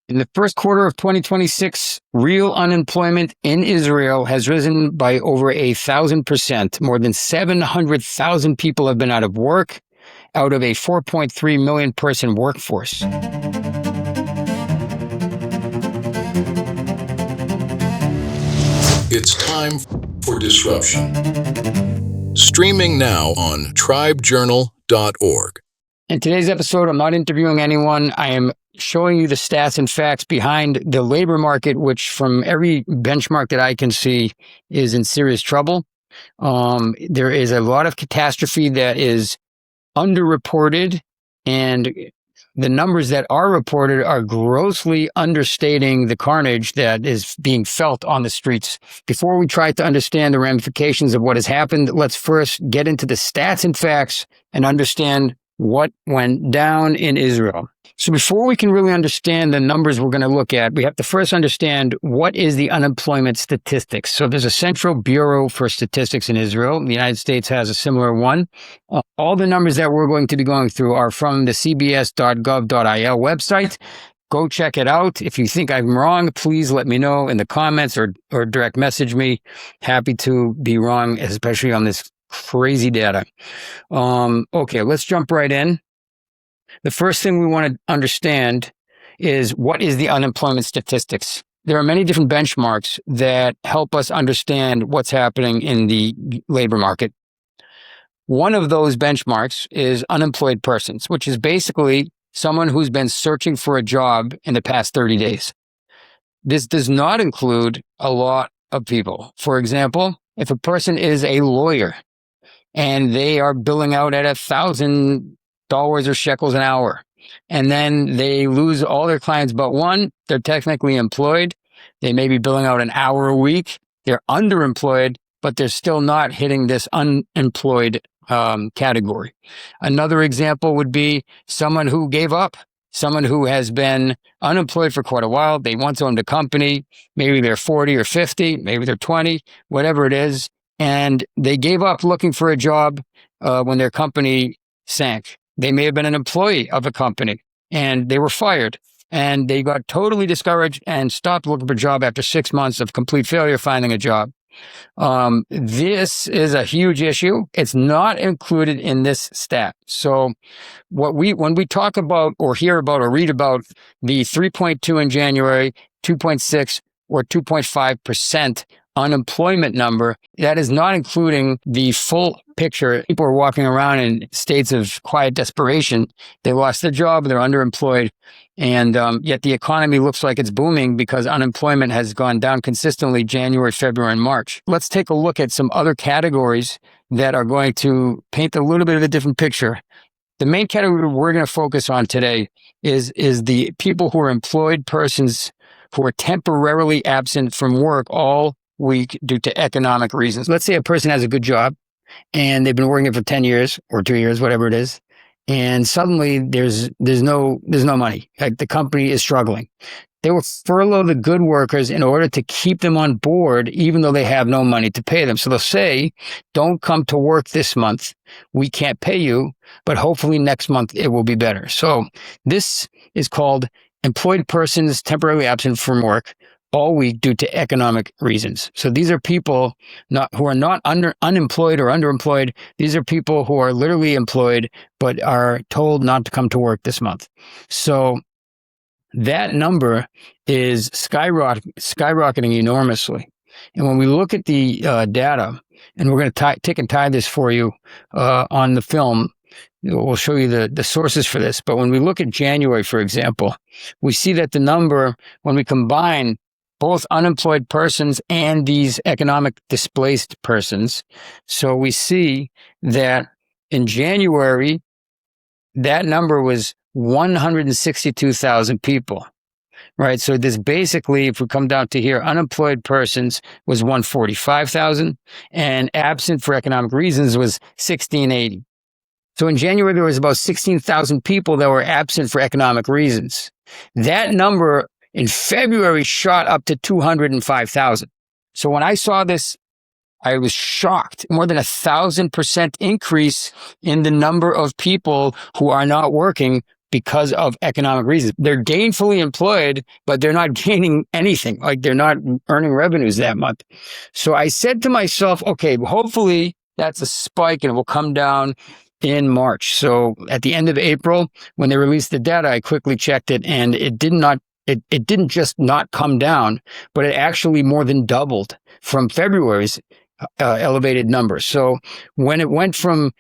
In the first quarter of 2026, real unemployment in Israel has risen by over 1,000%. More than 700,000 people have been out of work out of a 4.3 million person workforce. It's time for disruption. Streaming now on tribejournal.org. In today's episode, I'm not interviewing anyone. I am showing you the stats and facts behind the labor market, which from every benchmark that I can see is in serious trouble. There is a lot of catastrophe that is underreported, and the numbers that are reported are grossly understating the carnage that is being felt on the streets. Before we try to understand the ramifications of what has happened, let's first get into the stats and facts and understand what went down in Israel. So before we can really understand the numbers we're going to look at, we have to first understand what is the unemployment statistics. So there's a Central Bureau for Statistics in Israel. The United States has a similar one. All the numbers that we're going to be going through are from the cbs.gov.il website. Go check it out. If you think I'm wrong, please let me know in the comments or direct message me. Happy to be wrong, especially on this crazy data. Okay, let's jump right in. The first thing we want to understand is what is the unemployment statistics. There are many different benchmarks that help us understand what's happening in the labor market. One of those benchmarks is unemployed persons, which is basically someone who's been searching for a job in the past 30 days. This does not include a lot of people. For example, if a person is a lawyer and they are billing out at $1,000 or shekels an hour, and then they lose all their clients but one, they're technically employed. They may be billing out an hour a week. They're underemployed, but they're still not hitting this unemployed category. Another example would be someone who gave up, someone who has been unemployed for quite a while. They once owned a company. Maybe they're 40 or 50, maybe they're 20, whatever it is. And they gave up looking for a job when their company sank. They may have been an employee of a company and they were fired, and they got totally discouraged and stopped looking for a job after 6 months of complete failure finding a job. This is a huge issue. It's not included in this stat. So when we talk about or hear about or read about the 3.2 in January, 2.6 or 2.5% unemployment number, that is not including the full picture. People are walking around in states of quiet desperation. They lost their job, they're underemployed, and yet the economy looks like it's booming because unemployment has gone down consistently January, February, and March. Let's take a look at some other categories that are going to paint a little bit of a different picture. The main category we're going to focus on today is the people who are employed persons who are temporarily absent from work all week due to economic reasons. Let's say a person has a good job and they've been working for 10 years or 2 years, whatever it is. And suddenly there's no money. Like the company is struggling. They will furlough the good workers in order to keep them on board, even though they have no money to pay them. So they'll say, don't come to work this month. We can't pay you, but hopefully next month it will be better. So this is called employed persons temporarily absent from work all week due to economic reasons. So these are people who are not unemployed or underemployed. These are people who are literally employed, but are told not to come to work this month. So that number is skyrocketing enormously. And when we look at the data, and we're going to take and tie this for you on the film, we'll show you the sources for this. But when we look at January, for example, we see that the number, when we combine both unemployed persons and these economic displaced persons, so we see that in January, that number was 162,000 people, right? So this basically, if we come down to here, unemployed persons was 145,000 and absent for economic reasons was 1,680. So in January, there was about 16,000 people that were absent for economic reasons. That number in February shot up to 205,000. So when I saw this, I was shocked. More than 1,000% increase in the number of people who are not working because of economic reasons. They're gainfully employed, but they're not gaining anything. Like they're not earning revenues that month. So I said to myself, okay, hopefully that's a spike and it will come down in March. So at the end of April, when they released the data, I quickly checked it, and it didn't just not come down, but it actually more than doubled from February's elevated numbers. So when it went from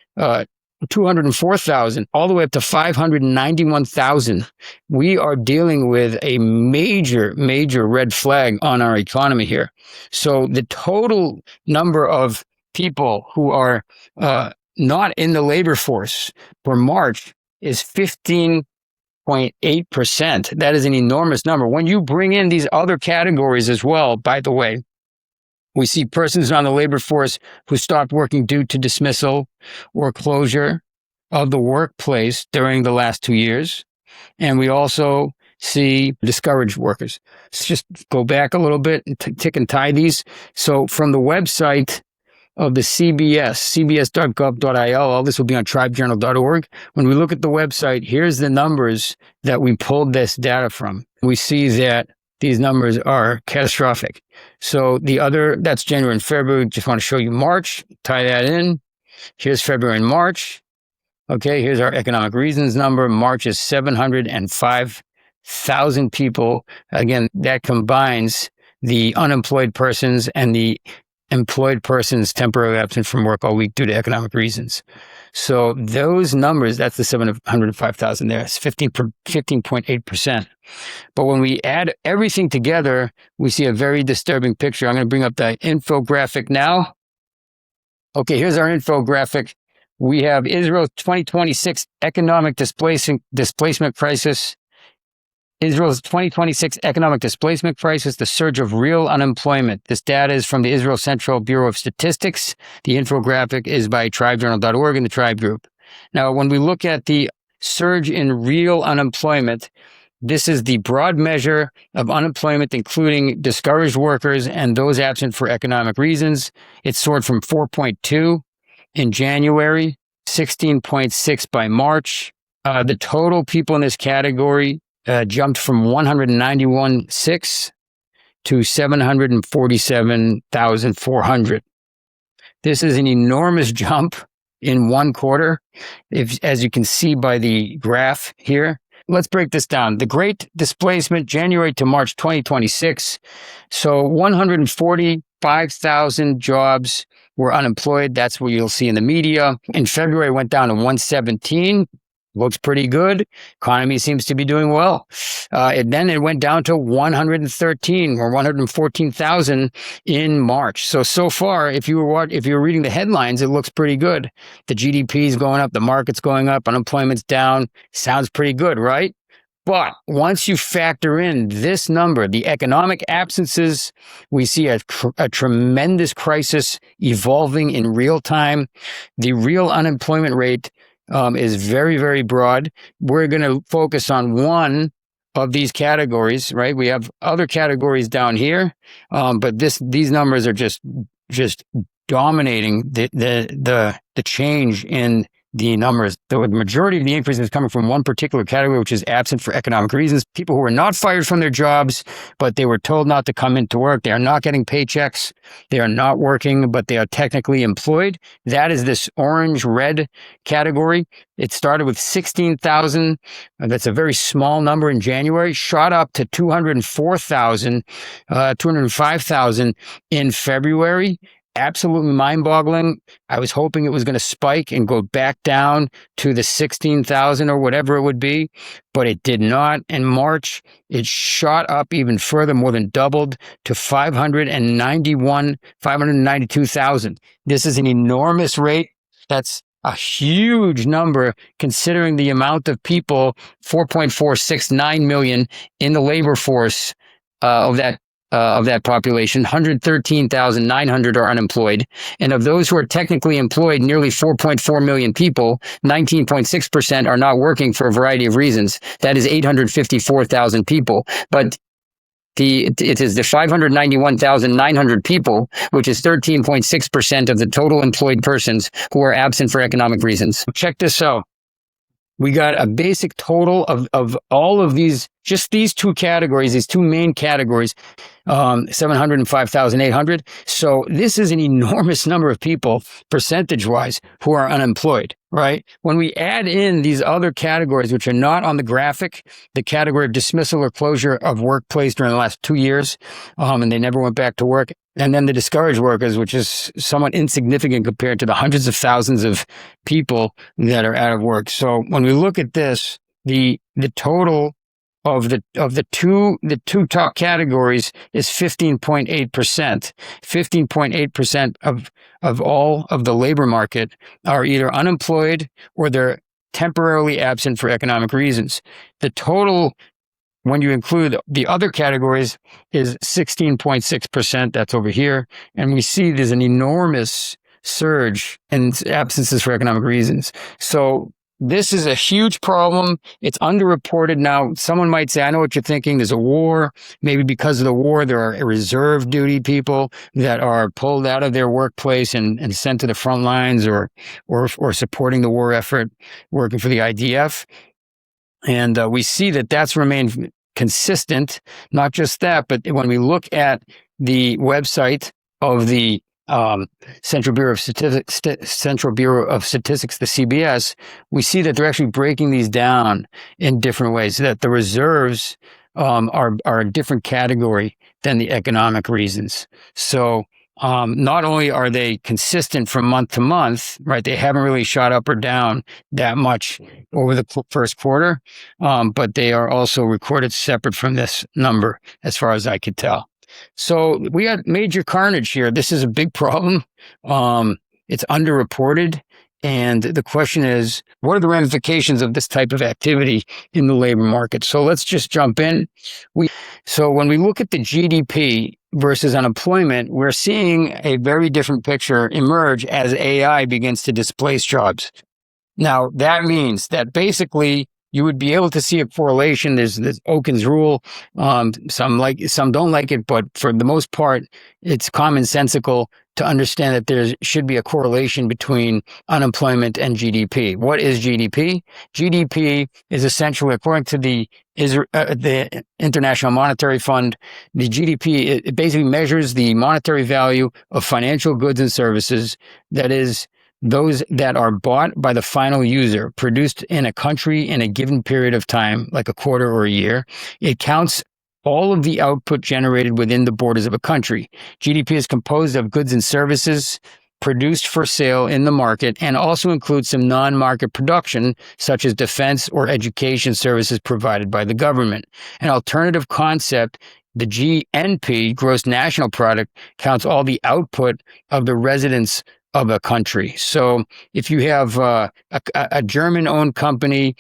204,000 all the way up to 591,000, we are dealing with a major, major red flag on our economy here. So the total number of people who are not in the labor force for March is 15.8%. That is an enormous number. When you bring in these other categories as well, by the way, we see persons on the labor force who stopped working due to dismissal or closure of the workplace during the last 2 years. And we also see discouraged workers. Let's just go back a little bit and tick and tie these. So from the website of the cbs.gov.il. All this will be on tribejournal.org. When we look at the website, here's the numbers that we pulled this data from. We see that these numbers are catastrophic. So that's January and February. Just want to show you March, tie that in. Here's February and March. Okay, here's our economic reasons number. March is 705,000 people. Again, that combines the unemployed persons and the employed persons temporarily absent from work all week due to economic reasons. So those numbers, that's the 705,000 there. It's 15.8%. But when we add everything together, we see a very disturbing picture. I'm going to bring up the infographic now. Okay, here's our infographic. We have Israel's 2026 economic displacement crisis. Israel's 2026 economic displacement crisis, the surge of real unemployment. This data is from the Israel Central Bureau of Statistics. The infographic is by tribejournal.org and the Tribe Group. Now, when we look at the surge in real unemployment, this is the broad measure of unemployment, including discouraged workers and those absent for economic reasons. It soared from 4.2 in January, 16.6 by March. The total people in this category jumped from 191,600 to 747,400. This is an enormous jump in one quarter, as you can see by the graph here. Let's break this down. The Great Displacement, January to March 2026. So 145,000 jobs were unemployed. That's what you'll see in the media. In February, it went down to 117. Looks pretty good. Economy seems to be doing well. Then it went down to 113 or 114,000 in March. So far, if you were reading the headlines, it looks pretty good. The GDP is going up, the market's going up, unemployment's down. Sounds pretty good, right? But once you factor in this number, the economic absences, we see a tremendous crisis evolving in real time. The real unemployment rate is very, very broad. We're going to focus on one of these categories, right? We have other categories down here, but these numbers are just dominating the change in the numbers. The majority of the increase is coming from one particular category, which is absent for economic reasons. People who were not fired from their jobs, but they were told not to come into work. They are not getting paychecks. They are not working, but they are technically employed. That is this orange-red category. It started with 16,000. That's a very small number in January, shot up to 204,000, 205,000 in February. Absolutely mind-boggling. I was hoping it was going to spike and go back down to the 16,000 or whatever it would be, but it did not. In March, it shot up even further, more than doubled to 592,000. This is an enormous rate. That's a huge number considering the amount of people, 4.469 million in the labor force of that population. 113,900 are unemployed. And of those who are technically employed, nearly 4.4 million people, 19.6% are not working for a variety of reasons. That is 854,000 people. But it is the 591,900 people, which is 13.6% of the total employed persons who are absent for economic reasons. Check this out. we got a basic total of all of these, just these two categories, these two main categories, 705,800. So this is an enormous number of people, percentage-wise, who are unemployed, right? When we add in these other categories, which are not on the graphic, the category of dismissal or closure of workplace during the last 2 years, and they never went back to work, and then the discouraged workers, which is somewhat insignificant compared to the hundreds of thousands of people that are out of work. So when we look at this, the total of the two top categories is 15.8%. 15.8% of all of the labor market are either unemployed or they're temporarily absent for economic reasons. The total, when you include the other categories, is 16.6%. That's over here. And we see there's an enormous surge in absences for economic reasons. So this is a huge problem. It's underreported. Now, someone might say, I know what you're thinking. There's a war. Maybe because of the war, there are reserve duty people that are pulled out of their workplace and sent to the front lines or supporting the war effort, working for the IDF. And we see that that's remained consistent. Not just that, but when we look at the website of the Central Bureau of Statistics, the CBS, we see that they're actually breaking these down in different ways, that the reserves are a different category than the economic reasons. So not only are they consistent from month to month, right? They haven't really shot up or down that much over the first quarter, but they are also recorded separate from this number, as far as I could tell. So we got major carnage here. This is a big problem. It's underreported. And the question is, what are the ramifications of this type of activity in the labor market? So let's just jump in. So when we look at the GDP versus unemployment, we're seeing a very different picture emerge as AI begins to displace jobs. Now, that means that basically you would be able to see a correlation. There's this Oken's rule. Some like it, some don't like it, but for the most part, it's commonsensical to understand that there should be a correlation between unemployment and GDP. What is GDP? GDP is essentially, according to the International Monetary Fund, the GDP, it basically measures the monetary value of financial goods and services, that is, those that are bought by the final user, produced in a country in a given period of time, like a quarter or a year. It counts all of the output generated within the borders of a country. GDP is composed of goods and services produced for sale in the market, and also includes some non-market production, such as defense or education services provided by the government. An alternative concept, the GNP, gross national product, counts all the output of the residents of a country. So if you have a German-owned company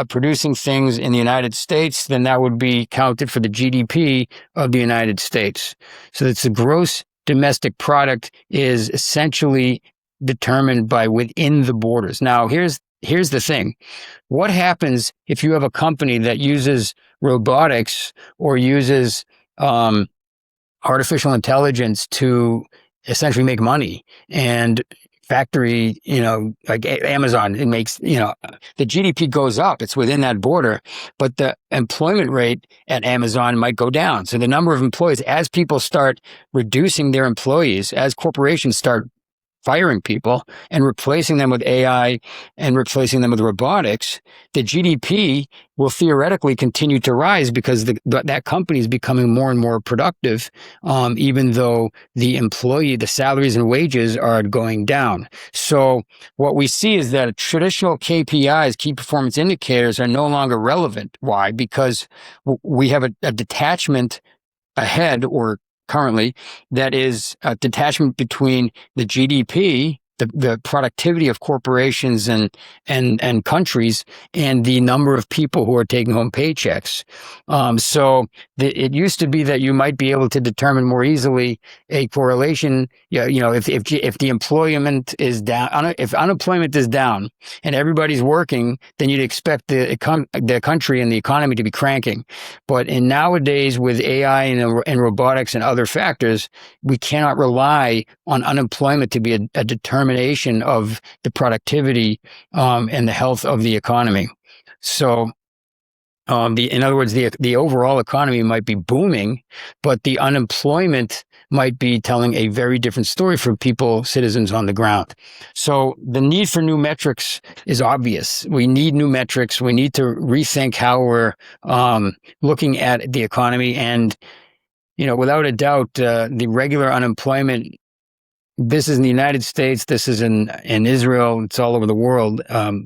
producing things in the United States, then that would be counted for the GDP of the United States. So it's the gross domestic product is essentially determined by within the borders. Now, here's the thing. What happens if you have a company that uses robotics or uses artificial intelligence to essentially make money? And factory, like Amazon, it makes, the GDP goes up. It's within that border, but the employment rate at Amazon might go down. So the number of employees, as people start reducing their employees, as corporations start firing people and replacing them with AI and replacing them with robotics, the GDP will theoretically continue to rise because that company is becoming more and more productive, even though the salaries and wages are going down. So what we see is that traditional KPIs, key performance indicators, are no longer relevant. Why? Because we have a detachment ahead, or currently, that is a detachment between the GDP, the productivity of corporations and countries, and the number of people who are taking home paychecks. So it used to be that you might be able to determine more easily a correlation. If the employment is down, if unemployment is down and everybody's working, then you'd expect the country and the economy to be cranking. But nowadays, with AI and robotics and other factors, we cannot rely on unemployment to be a determination of the productivity and the health of the economy. So in other words, the overall economy might be booming, but the unemployment might be telling a very different story for people, citizens on the ground. So the need for new metrics is obvious. We need new metrics. We need to rethink how we're looking at the economy. And, without a doubt, the regular unemployment, this is in the United States. This is in Israel. It's all over the world.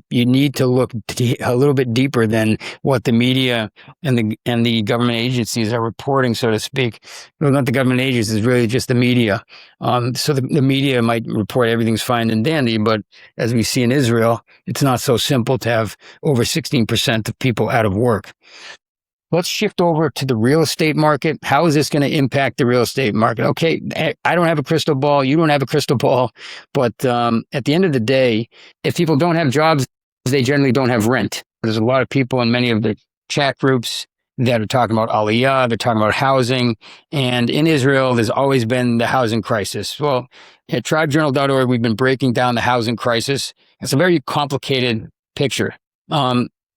You need to look a little bit deeper than what the media and the government agencies are reporting, so to speak. Well, not the government agencies, it's really just the media. So the media might report everything's fine and dandy, but as we see in Israel, it's not so simple to have over 16% of people out of work. Let's shift over to the real estate market. How is this going to impact the real estate market? Okay, I don't have a crystal ball. You don't have a crystal ball. But at the end of the day, if people don't have jobs, they generally don't have rent. There's a lot of people in many of the chat groups that are talking about Aliyah. They're talking about housing. And in Israel, there's always been the housing crisis. Well, at tribejournal.org, we've been breaking down the housing crisis. It's a very complicated picture.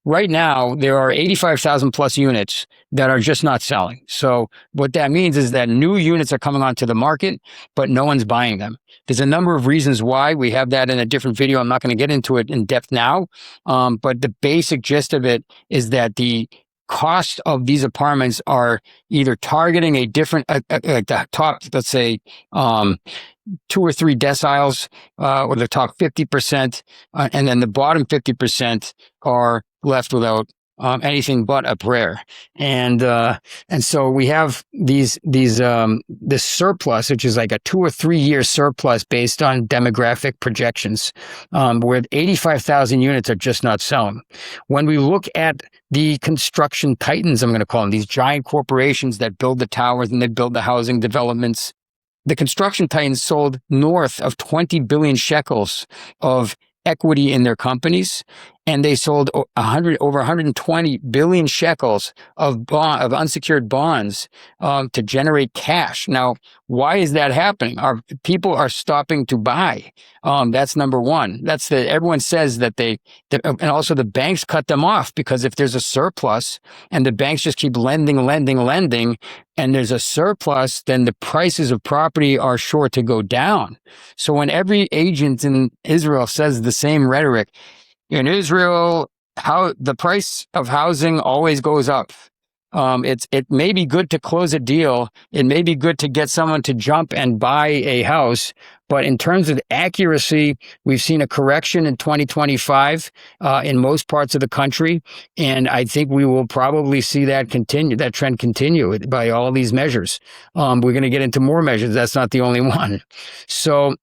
Right now, there are 85,000 plus units that are just not selling. So what that means is that new units are coming onto the market, but no one's buying them. There's a number of reasons why. We have that in a different video. I'm not going to get into it in depth now. But the basic gist of it is that the cost of these apartments are either targeting a different, like the top, let's say, 2 or 3 deciles, or the top 50%, and then the bottom 50% are left without anything but a prayer. And so we have this surplus, which is like a 2 or 3 year surplus based on demographic projections, where 85,000 units are just not selling. When we look at the construction titans, I'm going to call them, these giant corporations that build the towers and they build the housing developments, the construction titans sold north of 20 billion shekels of equity in their companies, and they sold over 120 billion shekels of unsecured bonds to generate cash. Now, why is that happening? People are stopping to buy. That's number one. Everyone says that and also the banks cut them off, because if there's a surplus and the banks just keep lending, and there's a surplus, then the prices of property are sure to go down. So when every agent in Israel says the same rhetoric, in Israel, how the price of housing always goes up. It may be good to close a deal. It may be good to get someone to jump and buy a house. But in terms of accuracy, we've seen a correction in 2025 in most parts of the country. And I think we will probably see that trend continue by all these measures. We're going to get into more measures. That's not the only one. So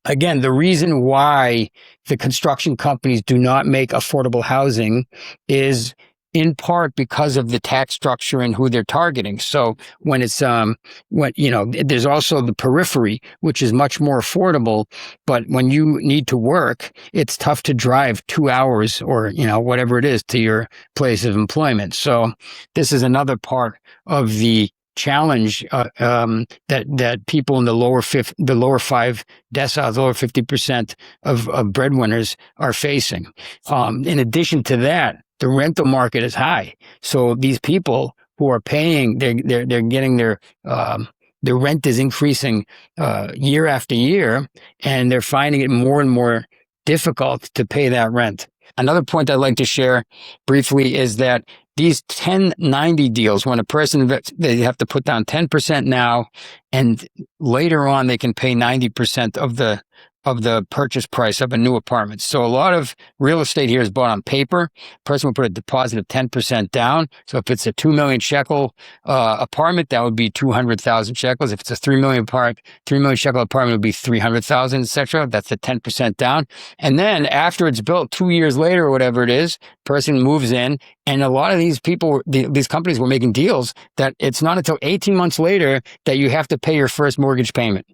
again, the reason why the construction companies do not make affordable housing is in part because of the tax structure and who they're targeting. So when it's, there's also the periphery, which is much more affordable. But when you need to work, it's tough to drive 2 hours or, whatever it is to your place of employment. So this is another part of the challenge that people in the lower 5 deciles, lower 50% of breadwinners are facing. In addition to that, the rental market is high. So these people who are paying, they're getting their rent is increasing year after year, and they're finding it more and more difficult to pay that rent. Another point I'd like to share briefly is that these 1090 deals, when a person, they have to put down 10% now, and later on they can pay 90% of the purchase price of a new apartment. So a lot of real estate here is bought on paper. A person will put a deposit of 10% down. So if it's a 2 million shekel apartment, that would be 200,000 shekels. If it's a 3 million shekel apartment, it would be 300,000, etc. That's the 10% down. And then after it's built, 2 years later or whatever it is, person moves in. And a lot of these people, these companies were making deals that it's not until 18 months later that you have to pay your first mortgage payment.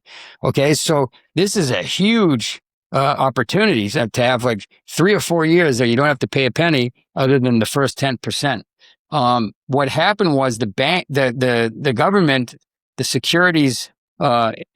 Okay, so this is a huge opportunity to have like 3 or 4 years that you don't have to pay a penny other than the first 10%. What happened was the bank, the government, the securities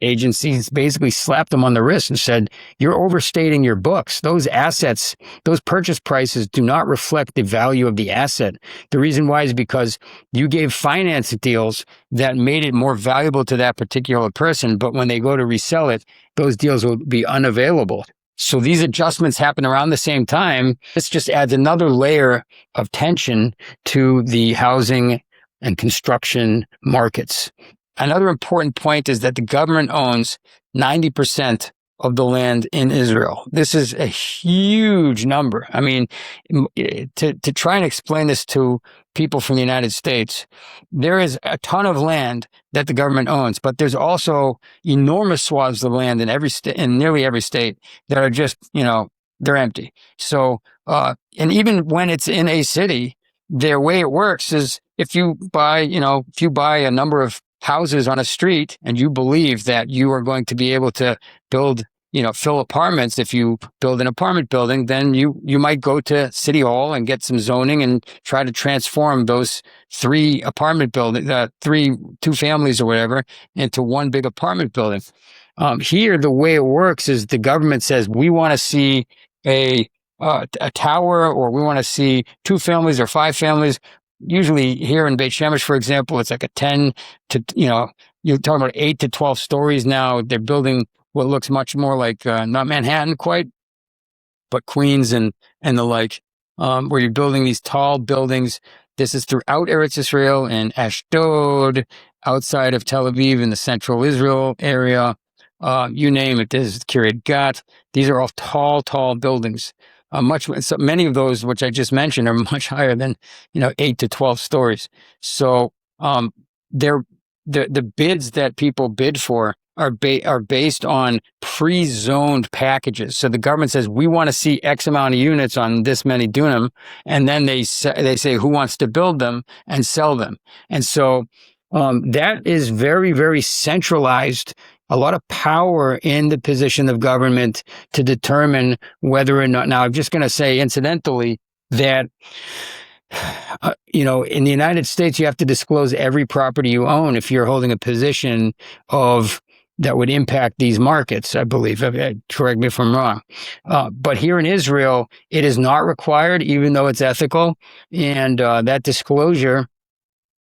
agencies basically slapped them on the wrist and said, you're overstating your books. Those assets, those purchase prices do not reflect the value of the asset. The reason why is because you gave finance deals that made it more valuable to that particular person, but when they go to resell it, those deals will be unavailable. So these adjustments happen around the same time. This just adds another layer of tension to the housing and construction markets. Another important point is that the government owns 90% of the land in Israel. This is a huge number. I mean, to try and explain this to people from the United States, there is a ton of land that the government owns, but there's also enormous swaths of land in nearly every state that are just, they're empty. So, and even when it's in a city, the way it works is if you buy a number of houses on a street and you believe that you are going to be able to build, fill apartments. If you build an apartment building, then you might go to City Hall and get some zoning and try to transform those three apartment buildings, two families or whatever, into one big apartment building. Here, the way it works is the government says, we want to see a tower, or we want to see 2 families or 5 families. Usually here in Beit Shemesh, for example, it's like a 10 to, you're talking about 8 to 12 stories now. They're building what looks much more like, not Manhattan quite, but Queens and the like, where you're building these tall buildings. This is throughout Eretz Israel and Ashdod, outside of Tel Aviv in the central Israel area. You name it. This is Kiryat Gat. These are all tall buildings. Many of those, which I just mentioned, are much higher than 8 to 12 stories. So the bids that people bid for are based on pre-zoned packages. So the government says, we want to see X amount of units on this many dunam, and then they say who wants to build them and sell them. And so that is very, very centralized. A lot of power in the position of government to determine whether or not. Now, I'm just going to say incidentally that, in the United States, you have to disclose every property you own if you're holding a position that would impact these markets, I believe. Correct me if I'm wrong. But here in Israel, it is not required, even though it's ethical. And that disclosure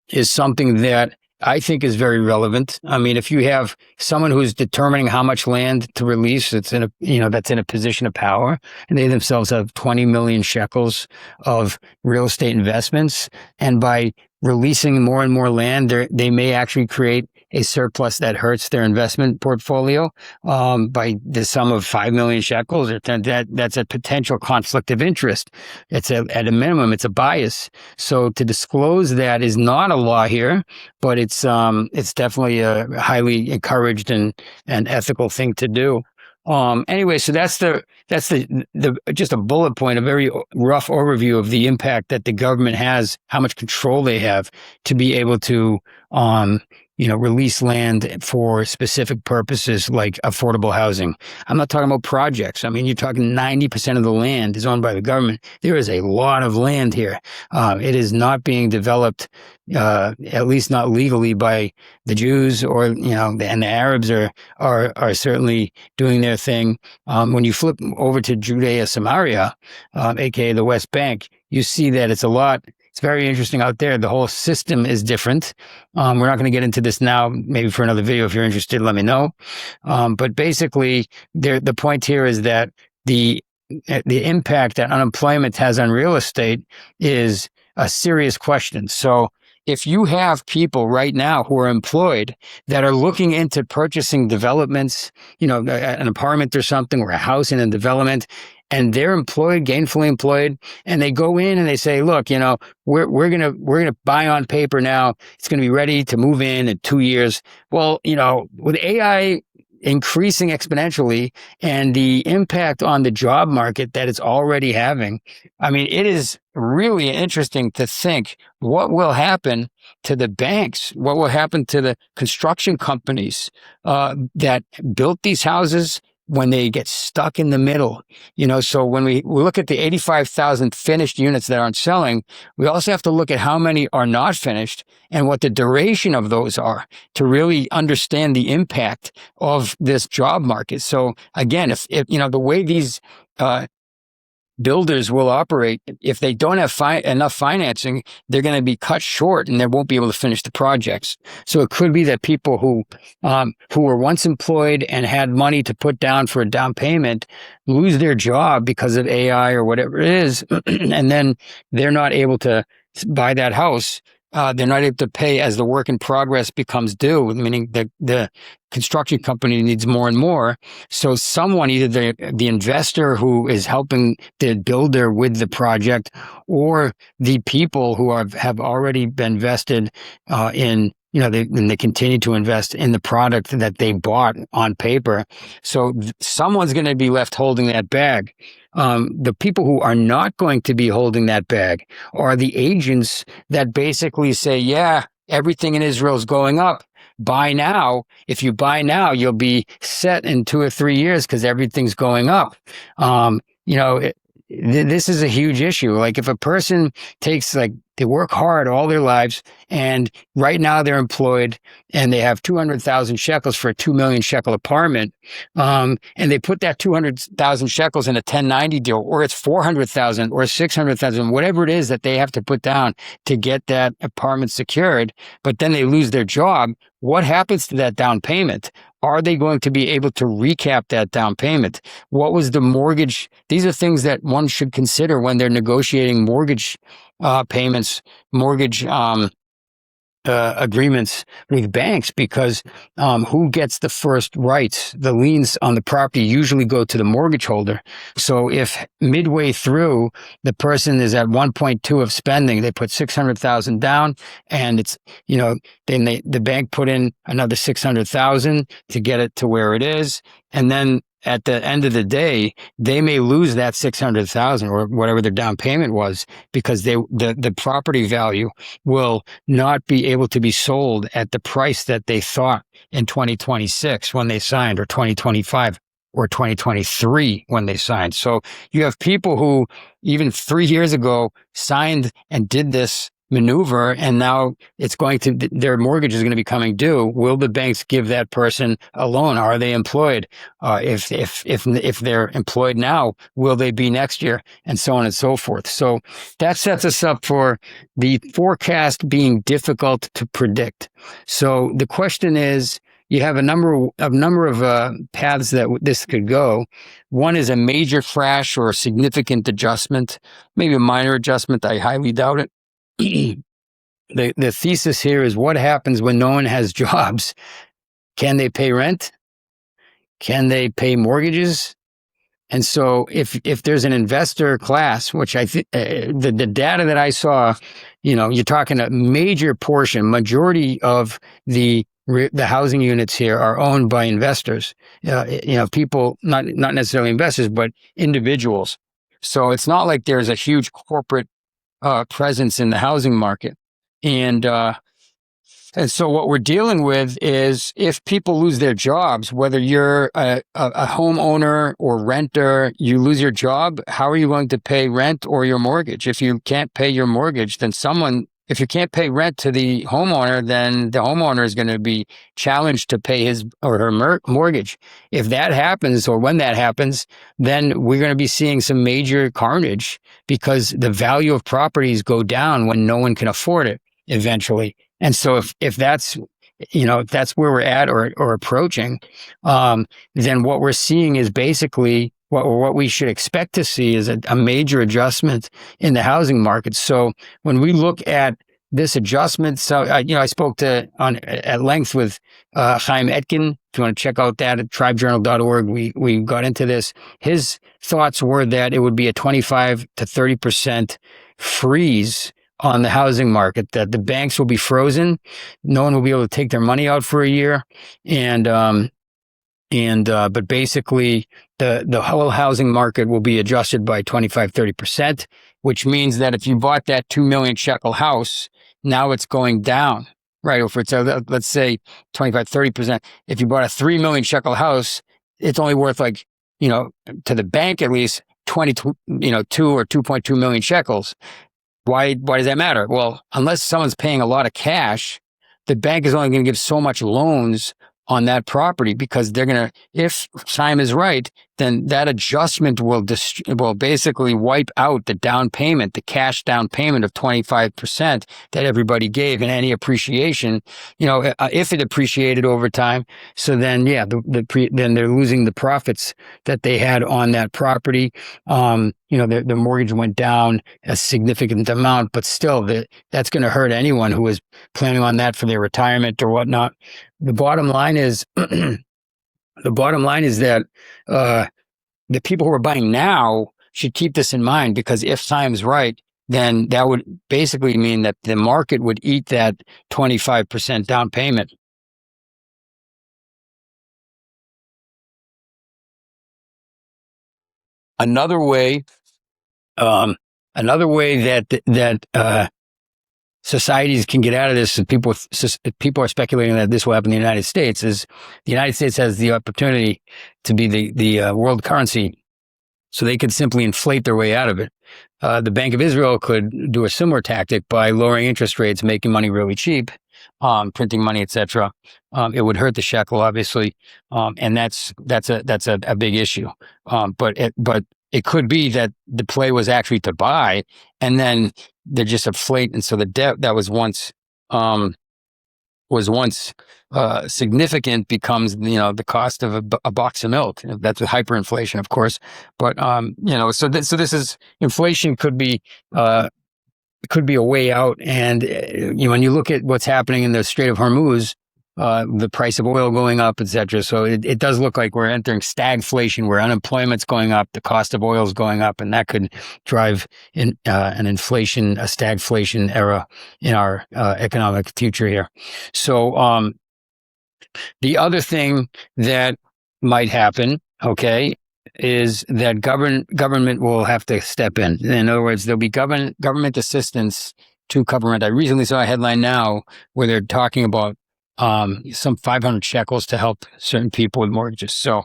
is something that I think is very relevant. I mean, if you have someone who's determining how much land to release, that's in a position of power, and they themselves have 20 million shekels of real estate investments, and by releasing more and more land, they may actually create a surplus that hurts their investment portfolio by the sum of 5 million shekels. That's a potential conflict of interest. At a minimum, it's a bias. So to disclose that is not a law here, but it's definitely a highly encouraged and ethical thing to do. Anyway, so that's just a bullet point, a very rough overview of the impact that the government has, how much control they have to be able to, release land for specific purposes like affordable housing. I'm not talking about projects. I mean, you're talking 90% of the land is owned by the government. There is a lot of land here. It is not being developed, at least not legally, by the Jews and the Arabs are certainly doing their thing. When you flip over to Judea Samaria, aka the West Bank, you see that it's very interesting out there. The whole system is different. We're not going to get into this now. Maybe for another video, if you're interested, let me know. But basically, the point here is that the impact that unemployment has on real estate is a serious question. So if you have people right now who are employed that are looking into purchasing developments, an apartment or something, or a house in a development, and they're employed, gainfully employed, and they go in and they say, look, we're gonna buy on paper now. It's gonna be ready to move in 2 years. Well, with AI increasing exponentially and the impact on the job market that it's already having, I mean, it is really interesting to think what will happen to the banks, what will happen to the construction companies that built these houses when they get stuck in the middle. So when we look at the 85,000 finished units that aren't selling, we also have to look at how many are not finished and what the duration of those are to really understand the impact of this job market. So again, if the way these builders will operate, if they don't have enough financing, they're going to be cut short and they won't be able to finish the projects. So it could be that people who were once employed and had money to put down for a down payment lose their job because of AI or whatever it is, and then they're not able to buy that house. They're not able to pay as the work in progress becomes due, meaning the construction company needs more and more. So someone, either the investor who is helping the builder with the project, or the people who have already been vested in, they continue to invest in the product that they bought on paper. So someone's going to be left holding that bag. The people who are not going to be holding that bag are the agents that basically say, yeah, everything in Israel is going up. Buy now. If you buy now, you'll be set in 2 or 3 years because everything's going up. This is a huge issue. Like if a person they work hard all their lives and right now they're employed and they have 200,000 shekels for a 2 million shekel apartment. And they put that 200,000 shekels in a 1090 deal, or it's 400,000 or 600,000, whatever it is that they have to put down to get that apartment secured. But then they lose their job. What happens to that down payment? Are they going to be able to recap that down payment? What was the mortgage? These are things that one should consider when they're negotiating mortgage payments, mortgage agreements with banks, because who gets the first rights? The liens on the property usually go to the mortgage holder. So if midway through the person is at 1.2 of spending, they put 600,000 down, and it's then the bank put in another 600,000 to get it to where it is, and then at the end of the day, they may lose that 600,000 or whatever their down payment was, because the property value will not be able to be sold at the price that they thought in 2026 when they signed, or 2025 or 2023 when they signed. So you have people who even 3 years ago signed and did this maneuver, and now their mortgage is going to be coming due. Will the banks give that person a loan? Are they employed? If they're employed now, will they be next year? And so on and so forth. So that sets us up for the forecast being difficult to predict. So the question is, you have a number of paths that this could go. One is a major crash or a significant adjustment, maybe a minor adjustment. I highly doubt it. The thesis here is, what happens when no one has jobs? Can they pay rent? Can they pay mortgages? And so if there's an investor class, which I think the data that I saw, you're talking a major portion, majority of the housing units here are owned by investors, people, not necessarily investors, but individuals. So it's not like there's a huge corporate presence in the housing market. And so what we're dealing with is, if people lose their jobs, whether you're a homeowner or renter, you lose your job, how are you going to pay rent or your mortgage? If you can't pay your mortgage, then if you can't pay rent to the homeowner, then the homeowner is going to be challenged to pay his or her mortgage. If that happens, or when that happens, then we're going to be seeing some major carnage, because the value of properties go down when no one can afford it eventually. And so if that's where we're at or approaching, then what we're seeing is basically what we should expect to see is a major adjustment in the housing market. So when we look at this adjustment, so I spoke at length with Chaim Etkin. If you want to check out that at tribejournal.org, we got into this. His thoughts were that it would be a 25 to 30% freeze on the housing market, that the banks will be frozen. No one will be able to take their money out for a year. But basically the whole housing market will be adjusted by 25, 30%, which means that if you bought that 2 million shekel house, now it's going down, right? Or if it's, let's say 25, 30%. If you bought a 3 million shekel house, it's only worth like, to the bank at least 2 or 2.2 million shekels. Why does that matter? Well, unless someone's paying a lot of cash, the bank is only going to give so much loans on that property, because they're going to, if Simon is right, then that adjustment will basically wipe out the down payment, the cash down payment of 25% that everybody gave, and any appreciation, if it appreciated over time. So then, yeah, then they're losing the profits that they had on that property. The mortgage went down a significant amount, but still that's going to hurt anyone who was planning on that for their retirement or whatnot. The bottom line is that the people who are buying now should keep this in mind, because if Simon's right, then that would basically mean that the market would eat that 25% down payment. Another way that societies can get out of this, and people are speculating that this will happen in the United States, is the United States has the opportunity to be the world currency, so they could simply inflate their way out of it. The Bank of Israel could do a similar tactic by lowering interest rates, making money really cheap, printing money, etc. It would hurt the shekel, obviously, and that's a big issue. But it could be that the play was actually to buy, and then they're just inflate, and so the debt that was once significant becomes the cost of a box of milk. That's with hyperinflation, of course. But so this is, inflation could be a way out. And when you look at what's happening in the Strait of Hormuz, the price of oil going up, etc. So it does look like we're entering stagflation, where unemployment's going up, the cost of oil is going up, and that could drive a stagflation era in our economic future here. So the other thing that might happen, is that government will have to step in. In other words, there'll be government assistance to government. I recently saw a headline now where they're talking about some 500 shekels to help certain people with mortgages. So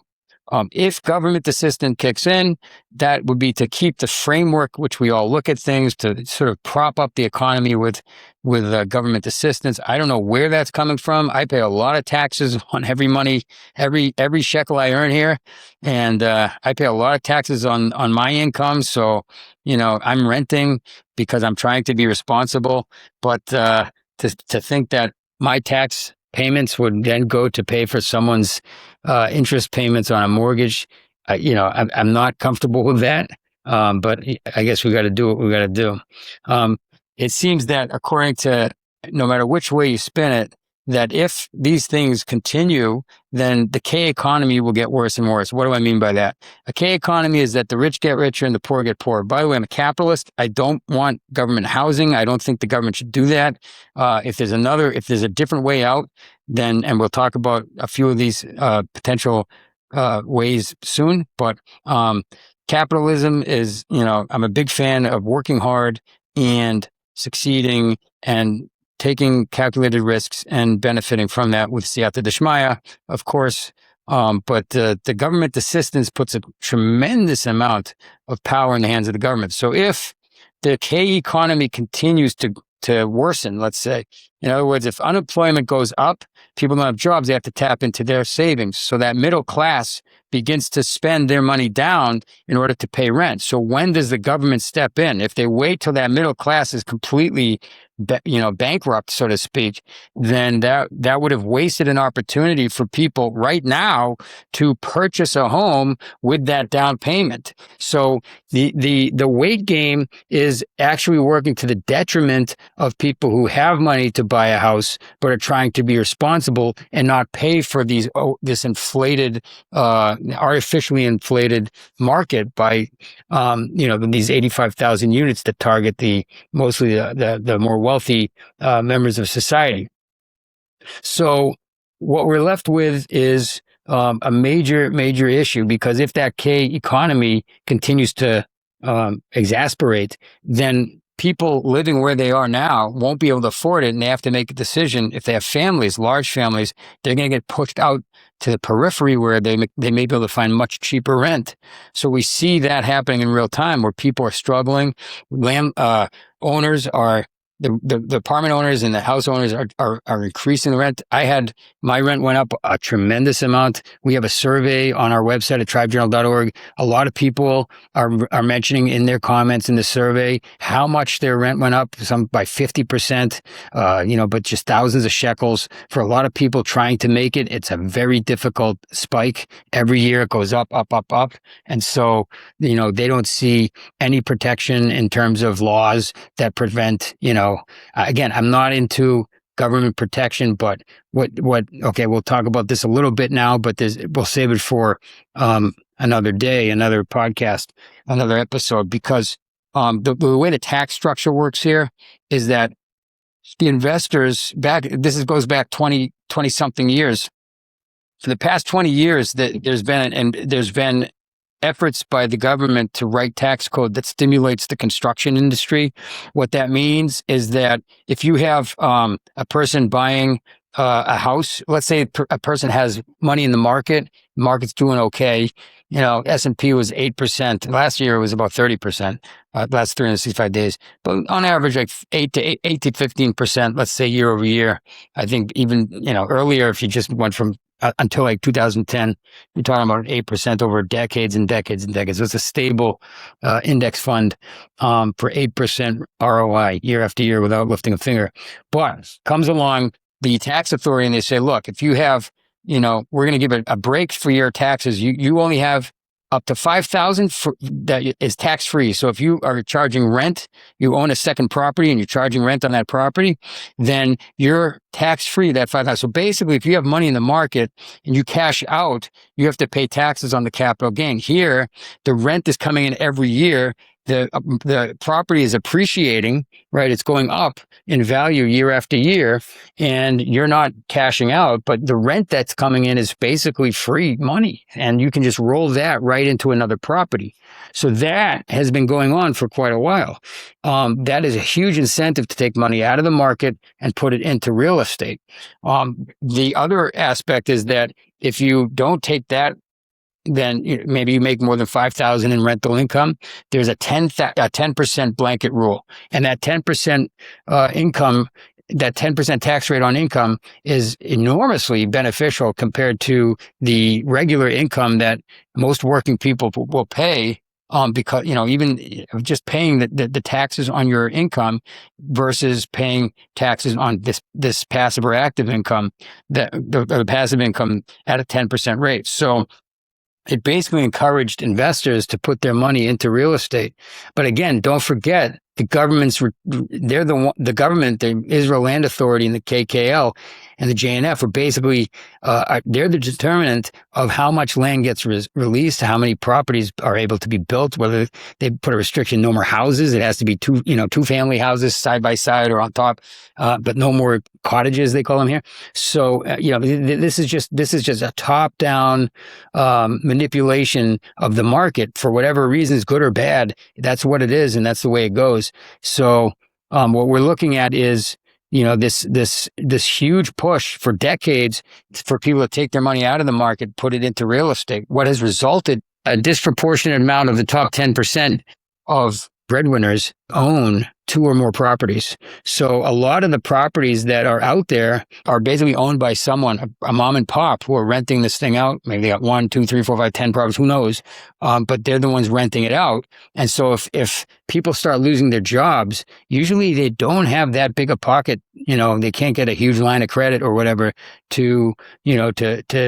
if government assistance kicks in, that would be to keep the framework, which we all look at things, to sort of prop up the economy with government assistance. I don't know where that's coming from. I pay a lot of taxes on every shekel I earn here, and I pay a lot of taxes on my income. So I'm renting because I'm trying to be responsible. But to think that my tax payments would then go to pay for someone's interest payments on a mortgage, I'm not comfortable with that. But I guess we got to do what we got to do. It seems that, according to, no matter which way you spin it, that if these things continue, then the K economy will get worse and worse. What do I mean by that? A K economy is that the rich get richer and the poor get poorer. By the way, I'm a capitalist. I don't want government housing. I don't think the government should do that. If there's a different way out, then, and we'll talk about a few of these potential ways soon. But capitalism is, I'm a big fan of working hard and succeeding and taking calculated risks and benefiting from that with siyata d'shmaya, of course. But the government assistance puts a tremendous amount of power in the hands of the government. So if the K economy continues to worsen, let's say, in other words, if unemployment goes up, people don't have jobs, they have to tap into their savings. So that middle class begins to spend their money down in order to pay rent. So when does the government step in? If they wait till that middle class is completely bankrupt, so to speak, then that would have wasted an opportunity for people right now to purchase a home with that down payment. So the wait game is actually working to the detriment of people who have money to buy a house but are trying to be responsible and not pay for this inflated, artificially inflated market by these 85,000 units that target mostly the more wealthy members of society. So what we're left with is a major issue, because if that K economy continues to exasperate, then people living where they are now won't be able to afford it, and they have to make a decision. If they have families, large families, they're going to get pushed out to the periphery where they may be able to find much cheaper rent. So we see that happening in real time, where people are struggling. Land owners are the apartment owners and the house owners are increasing the rent. My rent went up a tremendous amount. We have a survey on our website at tribejournal.org. A lot of people are mentioning in their comments in the survey how much their rent went up, some by 50%, but just thousands of shekels. For a lot of people trying to make it, it's a very difficult spike. Every year it goes up, up, up, up. And so, they don't see any protection in terms of laws that prevent, again, I'm not into government protection, but okay, we'll talk about this a little bit now, but we'll save it for another day, another podcast, another episode, because the way the tax structure works here is that the investors goes back 20 something years. For the past 20 years, there's been efforts by the government to write tax code that stimulates the construction industry. What that means is that if you have a person buying a house, let's say a person has money in the market's doing okay. S&P was 8%. Last year it was about 30%, last 365 days. But on average, like 8 to 15%, let's say year over year. I think even, earlier, if you just went from until like 2010, you're talking about 8% over decades and decades and decades. So it's a stable index fund for 8% ROI year after year without lifting a finger. But comes along the tax authority and they say, look, if you have, we're going to give a break for your taxes. You only have up to $5,000 that is tax free. So if you are charging rent, you own a second property and you're charging rent on that property, then you're tax free that $5,000. So basically, if you have money in the market and you cash out, you have to pay taxes on the capital gain. Here, the rent is coming in every year. The property is appreciating, right? It's going up in value year after year, and you're not cashing out, but the rent that's coming in is basically free money, and you can just roll that right into another property. So that has been going on for quite a while. That is a huge incentive to take money out of the market and put it into real estate. The other aspect is that if you don't take that, then maybe you make more than $5,000 in rental income. There's a 10% blanket rule, and that 10% income, that 10% tax rate on income is enormously beneficial compared to the regular income that most working people will pay. Because even just paying the taxes on your income versus paying taxes on this passive or active income, the passive income at a 10% rate. So it basically encouraged investors to put their money into real estate. But again, don't forget, the the government, the Israel Land Authority and the KKL and the JNF are basically, they're the determinant of how much land gets released, how many properties are able to be built, whether they put a restriction, no more houses. It has to be two family houses side by side or on top, but no more cottages, they call them here. So, this is just a top down, manipulation of the market for whatever reasons, good or bad. That's what it is. And that's the way it goes. So, what we're looking at is, this huge push for decades for people to take their money out of the market, put it into real estate. What has resulted, a disproportionate amount of the top 10% of breadwinners own 2 or more properties. So a lot of the properties that are out there are basically owned by someone, a mom and pop, who are renting this thing out. Maybe they got 1, 2, 3, 4, 5, 10 properties, who knows? But they're the ones renting it out. And so if people start losing their jobs, usually they don't have that big a pocket. They can't get a huge line of credit or whatever to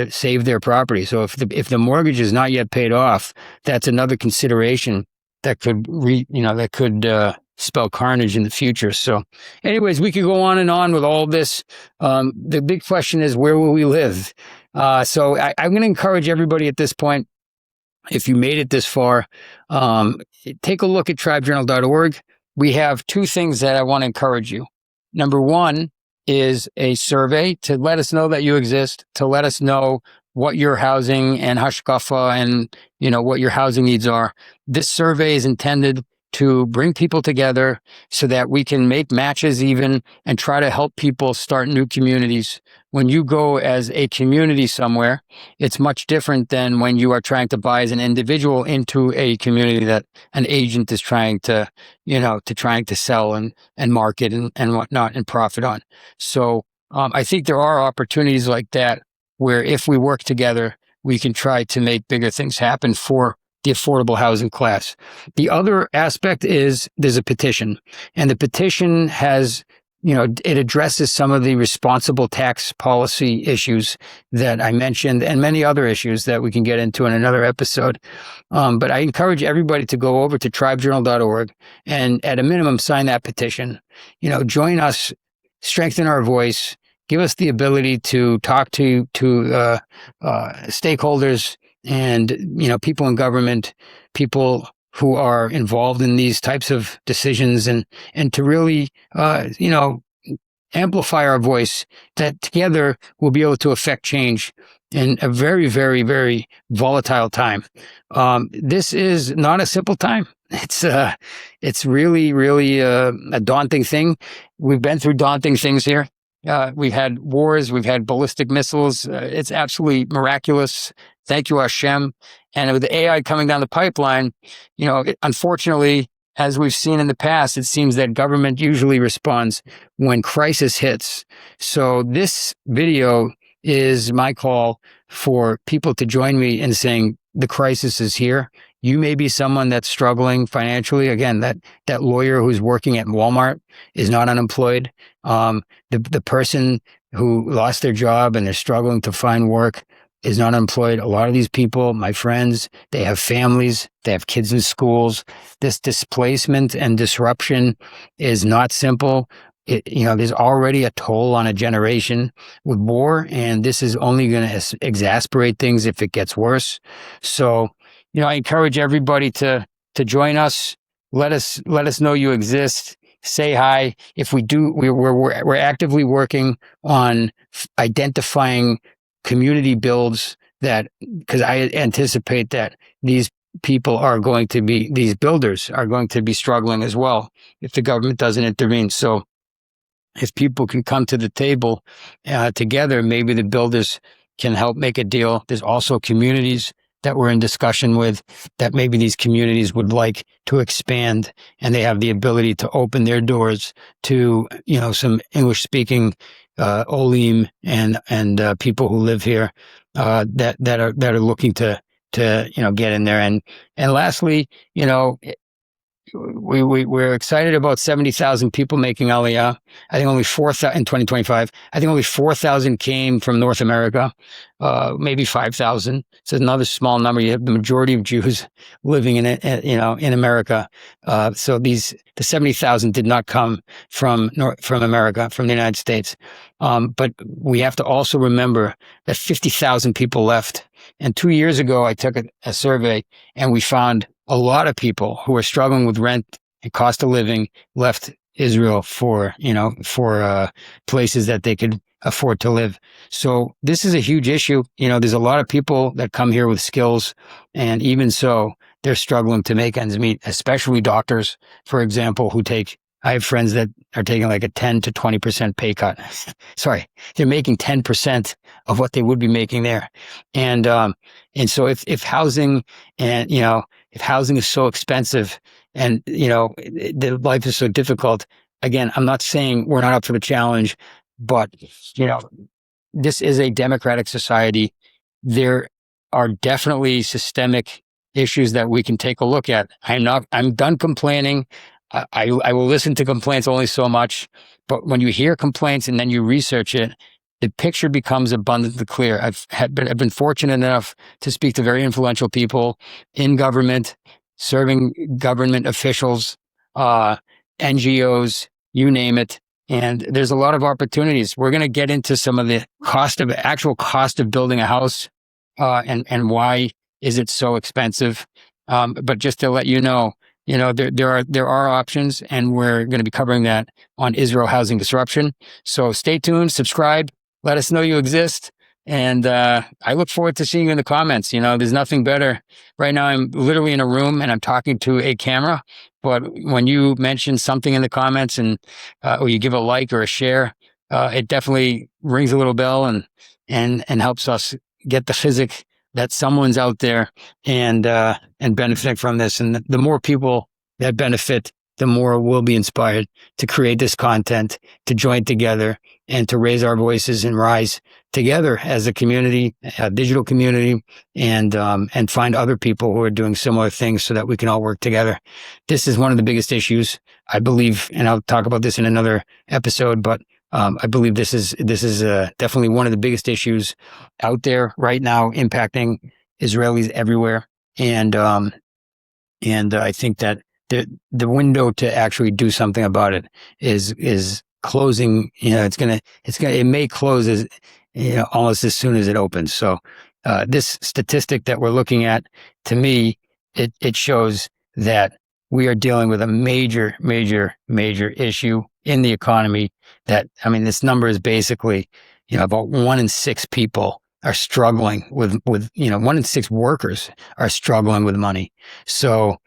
save their property. So if the mortgage is not yet paid off, that's another consideration that could spell carnage in the future. So anyways, we could go on and on with all this. The big question is, where will we live? So I'm going to encourage everybody at this point, if you made it this far, take a look at tribejournal.org. We have 2 things that I want to encourage you. Number 1 is a survey to let us know that you exist, to let us know what your housing and hashkafa and what your housing needs are. This survey is intended to bring people together so that we can make matches even and try to help people start new communities. When you go as a community somewhere, it's much different than when you are trying to buy as an individual into a community that an agent is trying to, trying to sell and market and whatnot and profit on. So I think there are opportunities like that where if we work together, we can try to make bigger things happen for the affordable housing class. The other aspect is there's a petition, and the petition has, it addresses some of the responsible tax policy issues that I mentioned and many other issues that we can get into in another episode. But I encourage everybody to go over to tribejournal.org and at a minimum sign that petition. Join us, strengthen our voice, give us the ability to talk to stakeholders and, people in government, people who are involved in these types of decisions and to really, amplify our voice, that together we'll be able to affect change in a very, very, very volatile time. This is not a simple time. It's really, really a daunting thing. We've been through daunting things here. We've had wars, we've had ballistic missiles. It's absolutely miraculous. Thank you, Hashem. And with the AI coming down the pipeline, unfortunately, as we've seen in the past, it seems that government usually responds when crisis hits. So this video is my call for people to join me in saying the crisis is here. You may be someone that's struggling financially. Again, that lawyer who's working at Walmart is not unemployed. The person who lost their job and they're struggling to find work is not employed. A lot of these people, my friends, they have families, they have kids in schools. This displacement and disruption is not simple. There's already a toll on a generation with war, and this is only going to exacerbate things if it gets worse. So, I encourage everybody to join us. Let us know you exist. Say hi. If we do, we're actively working on identifying community builds because I anticipate that these builders are going to be struggling as well if the government doesn't intervene. So if people can come to the table together, maybe the builders can help make a deal. There's also communities that we're in discussion with that maybe these communities would like to expand, and they have the ability to open their doors to, some English speaking Olim and people who live here that are looking to get in there. And lastly, we're excited about 70,000 people making Aliyah. I think only 4,000 in 2025. I think only 4,000 came from North America, maybe 5,000. So another small number. You have the majority of Jews living in America. So the 70,000 did not come from America, from the United States. But we have to also remember that 50,000 people left. And 2 years ago, I took a survey and we found a lot of people who are struggling with rent and cost of living left Israel for places that they could afford to live. So this is a huge issue. There's a lot of people that come here with skills, and even so, they're struggling to make ends meet, especially doctors, for example, I have friends that are taking like a 10 to 20% pay cut. Sorry, they're making 10% of what they would be making there. And so if housing and, if housing is so expensive and, the life is so difficult, again, I'm not saying we're not up for the challenge, but, this is a democratic society. There are definitely systemic issues that we can take a look at. I'm done complaining. I will listen to complaints only so much, but when you hear complaints and then you research it, the picture becomes abundantly clear. I've been fortunate enough to speak to very influential people in government, serving government officials, NGOs, you name it. And there's a lot of opportunities. We're going to get into some of the actual cost of building a house, and why is it so expensive. But just to let you know, there are options, and we're going to be covering that on Israel Housing Disruption. So stay tuned, subscribe, let us know you exist. And I look forward to seeing you in the comments. There's nothing better. Right now, I'm literally in a room and I'm talking to a camera. But when you mention something in the comments or you give a like or a share, it definitely rings a little bell and helps us get the physic that someone's out there and benefiting from this. And the more people that benefit, the more we'll be inspired to create this content, to join together, and to raise our voices and rise together as a community, a digital community, and find other people who are doing similar things so that we can all work together. This is one of the biggest issues, I believe, and I'll talk about this in another episode, but I believe this is definitely one of the biggest issues out there right now, impacting Israelis everywhere. And I think that the window to actually do something about it is closing. It may close as almost as soon as it opens. So this statistic that we're looking at, to me, it shows that we are dealing with a major, major, major issue in the economy. This number is basically, about 1 in 6 people are struggling with 1 in 6 workers are struggling with money. So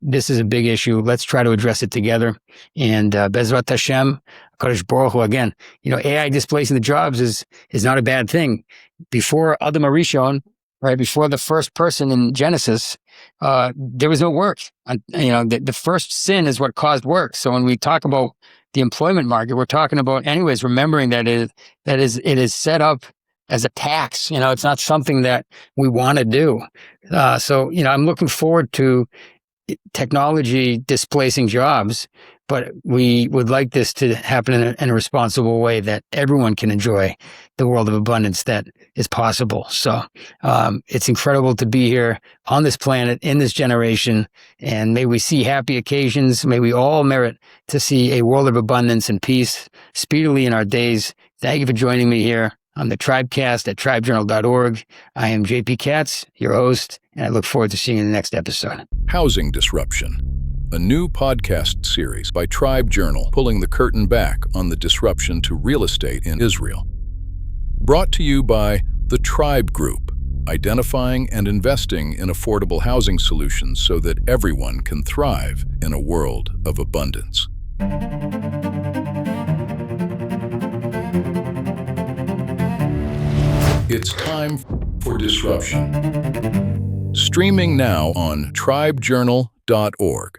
this is a big issue. Let's try to address it together. And Bezrat Hashem, Kadosh Baruch Hu, again, AI displacing the jobs is not a bad thing. Before Adam Arishon, right, before the first person in Genesis, there was no work. The first sin is what caused work. So when we talk about the employment market, we're talking about, anyways, remembering that it is set up as a tax. It's not something that we want to do. So I'm looking forward to technology displacing jobs, but we would like this to happen in a responsible way that everyone can enjoy the world of abundance that is possible. So it's incredible to be here on this planet in this generation, and may we see happy occasions. May we all merit to see a world of abundance and peace speedily in our days. Thank you for joining me here on the Tribecast at tribejournal.org. I am JP Katz, your host, and I look forward to seeing you in the next episode. Housing Disruption, a new podcast series by Tribe Journal, pulling the curtain back on the disruption to real estate in Israel. Brought to you by the Tribe Group, identifying and investing in affordable housing solutions so that everyone can thrive in a world of abundance. It's time for disruption. Streaming now on tribejournal.org.